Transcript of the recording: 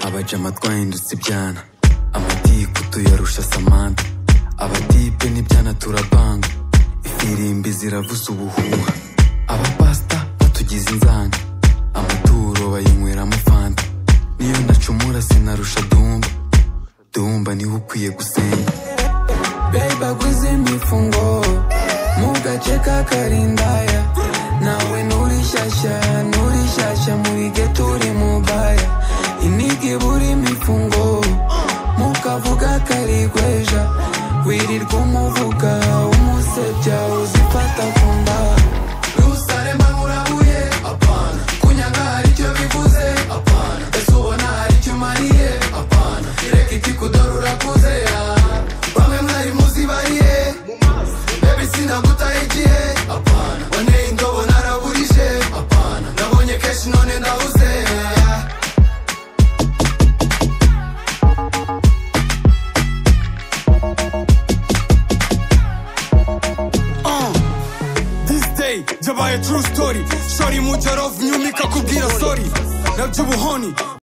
Abajama twahindutse ibyana, amatiku tuyarusha Samantha. Abatipe n'ibyana turabanga, ifirimbi ziravuza ubuhuha. Abapasta batugize inzanga, amaturo bayinyweramo fanta. Niyo nacumura sinarusha Dumba, Dumba niwe ukwiye gusenga. Beba gwize imifungo mu gace ka Karindaya, nawe nuri shyashya muri geto uri mubaya. Inigi buri mifungo mukavuga karigweja, wirirwa umuvuga umusebya uzifata kumba. Rusarema murabuye apana, kunyanga hari icyo bivuze apana, ese ubona hari icyo umariye apana, reka iki kudorura kuze bamwe mwari muzibariye baby sinagutaye igihe apana, waneye indobo naraburije apana, nabonye kenshi none ndabuze. Jabaye true story, shori mujarov nyumika kubwira sorry, nabyo ubuhoni.